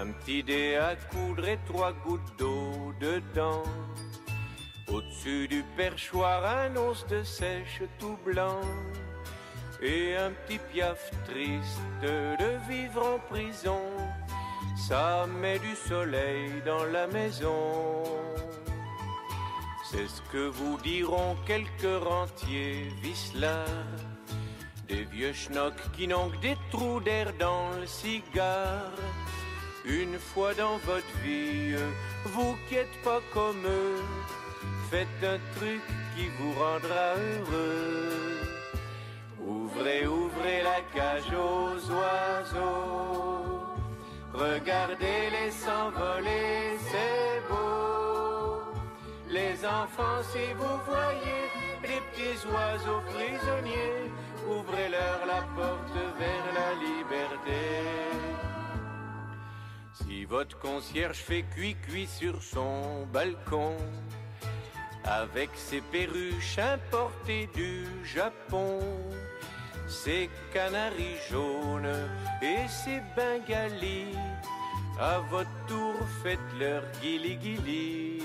Un petit dé à coudre et 3 gouttes d'eau dedans. Au-dessus du perchoir, un os de sèche tout blanc. Et un petit piaf triste de vivre en prison. Ça met du soleil dans la maison. C'est ce que vous diront quelques rentiers vicelards. Des vieux schnocks qui n'ont que des trous d'air dans le cigare. Une fois dans votre vie, vous qui êtes pas comme eux, faites un truc qui vous rendra heureux. Ouvrez, ouvrez la cage aux oiseaux. Regardez-les s'envoler, c'est beau. Les enfants, si vous voyez les petits oiseaux prisonniers, ouvrez-leur la porte vers la liberté. Si votre concierge fait cuit-cuit sur son balcon, avec ses perruches importées du Japon, ses canaris jaunes et ses bengalis, à votre tour faites-leur guili-guili.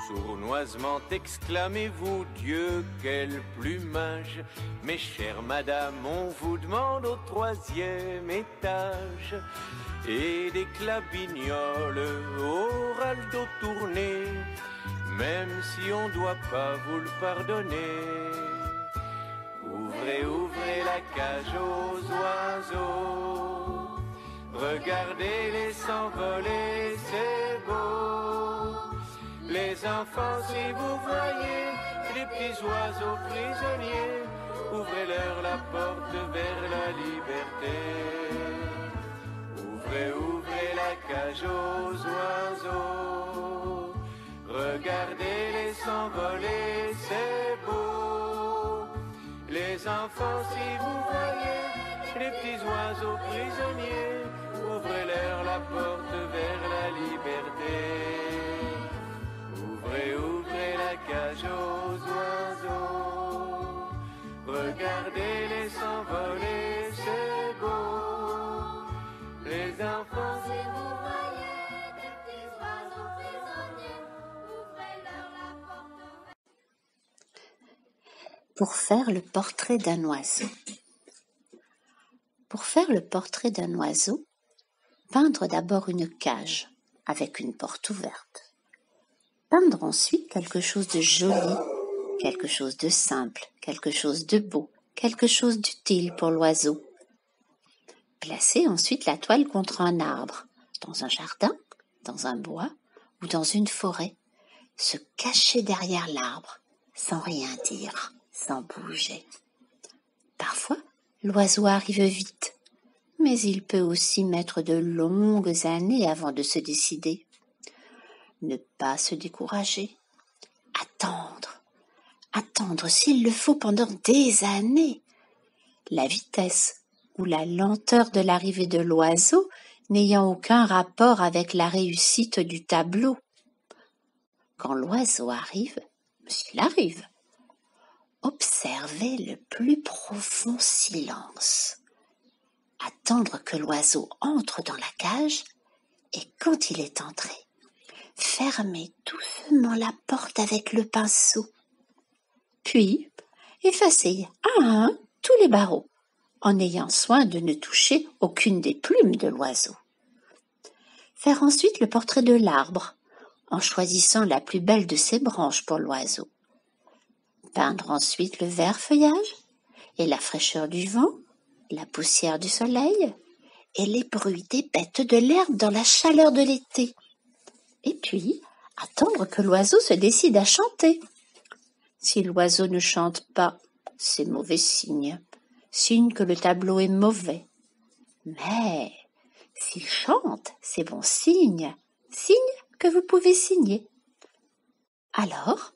Sournoisement exclamez-vous, Dieu, quel plumage. Mes chères madames, on vous demande au 3e étage. Et des clabignoles au raldo tourné, même si on doit pas vous le pardonner. Ouvrez, ouvrez la cage aux oiseaux. Regardez-les s'envoler, c'est beau. Les enfants, si vous voyez les petits oiseaux prisonniers, ouvrez-leur la porte vers la liberté. Ouvrez, ouvrez la cage aux oiseaux. Regardez-les s'envoler, c'est beau. Les enfants, si vous voyez les petits oiseaux prisonniers, ouvrez-leur la porte vers la liberté. Ouvrez, ouvrez la cage aux oiseaux. Regardez-les s'envoler, c'est beau. Les enfants, si vous voyez des petits oiseaux prisonniers, ouvrez-leur la porte. Pour faire le portrait d'un oiseau. Pour faire le portrait d'un oiseau, peindre d'abord une cage avec une porte ouverte. Peindre ensuite quelque chose de joli, quelque chose de simple, quelque chose de beau, quelque chose d'utile pour l'oiseau. Placer ensuite la toile contre un arbre, dans un jardin, dans un bois ou dans une forêt. Se cacher derrière l'arbre, sans rien dire, sans bouger. Parfois, l'oiseau arrive vite, mais il peut aussi mettre de longues années avant de se décider. Ne pas se décourager. Attendre s'il le faut pendant des années. La vitesse ou la lenteur de l'arrivée de l'oiseau n'ayant aucun rapport avec la réussite du tableau. Quand l'oiseau arrive, s'il arrive, observez le plus profond silence. Attendre que l'oiseau entre dans la cage et quand il est entré, fermez doucement la porte avec le pinceau. Puis, effacez un à un tous les barreaux, en ayant soin de ne toucher aucune des plumes de l'oiseau. Faire ensuite le portrait de l'arbre, en choisissant la plus belle de ses branches pour l'oiseau. Peindre ensuite le vert feuillage et la fraîcheur du vent, la poussière du soleil et les bruits des bêtes de l'herbe dans la chaleur de l'été. Et puis, attendre que l'oiseau se décide à chanter. Si l'oiseau ne chante pas, c'est mauvais signe, signe que le tableau est mauvais. Mais s'il chante, c'est bon signe, signe que vous pouvez signer. Alors,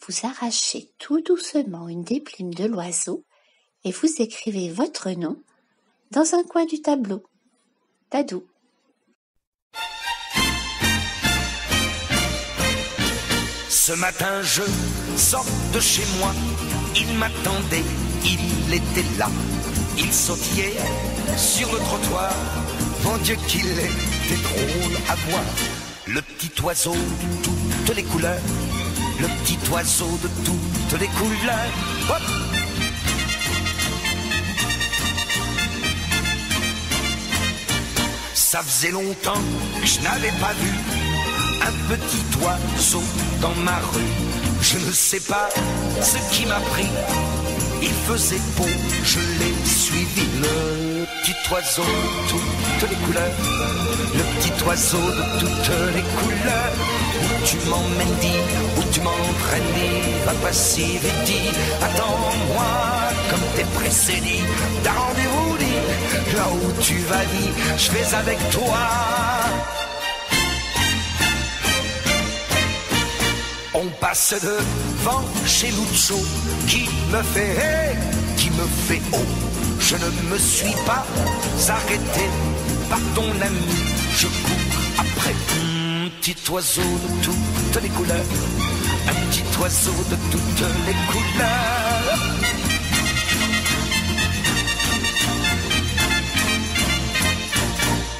vous arrachez tout doucement une des plumes de l'oiseau et vous écrivez votre nom dans un coin du tableau. Tadou. Ce matin je sors de chez moi, il m'attendait, il était là. Il sautillait sur le trottoir, Mon Dieu qu'il était drôle à voir. Le petit oiseau de toutes les couleurs, le petit oiseau de toutes les couleurs. Hop! Ça faisait longtemps que je n'avais pas vu un petit oiseau dans ma rue. Je ne sais pas ce qui m'a pris. Il faisait beau, je l'ai suivi. Le petit oiseau de toutes les couleurs, le petit oiseau de toutes les couleurs. Où tu m'emmènes, dis, où tu m'entraînes, dis, va pas si vite, dis, attends-moi, comme t'es pressé, dis, t'as rendez-vous, dis, là où tu vas, dis, je vais avec toi. On passe devant chez Lucho qui me fait hey, qui me fait oh. Je ne me suis pas arrêté par ton ami. Je cours après un petit oiseau de toutes les couleurs, un petit oiseau de toutes les couleurs.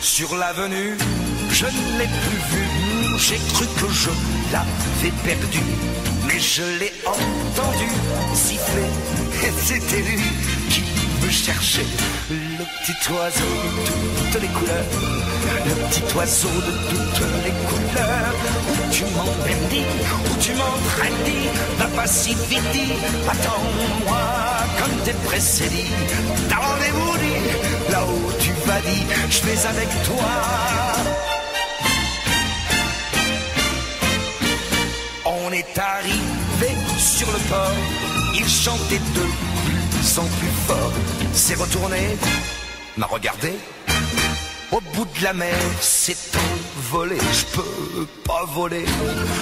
Sur l'avenue, je ne l'ai plus vu. J'ai cru que je l'avais perdu, mais je l'ai entendu siffler. Et c'était lui qui me cherchait. Le petit oiseau de toutes les couleurs, le petit oiseau de toutes les couleurs. Où tu m'emmènes, dis, où tu m'entraînes, dis, va pas si vite, dis, attends-moi, comme t'es pressé, dis, t'as rendez-vous, dis, là où tu vas, dis, je vais avec toi. On est arrivé sur le port, il chantait de plus en plus fort. S'est retourné, m'a regardé, au bout de la mer s'est envolé. Je peux pas voler,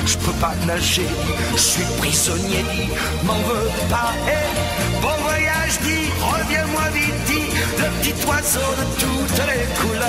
je peux pas nager, je suis prisonnier, dit, m'en veux pas. Hey, bon voyage, dit, reviens-moi vite, dit, le petit oiseau de toutes les couleurs.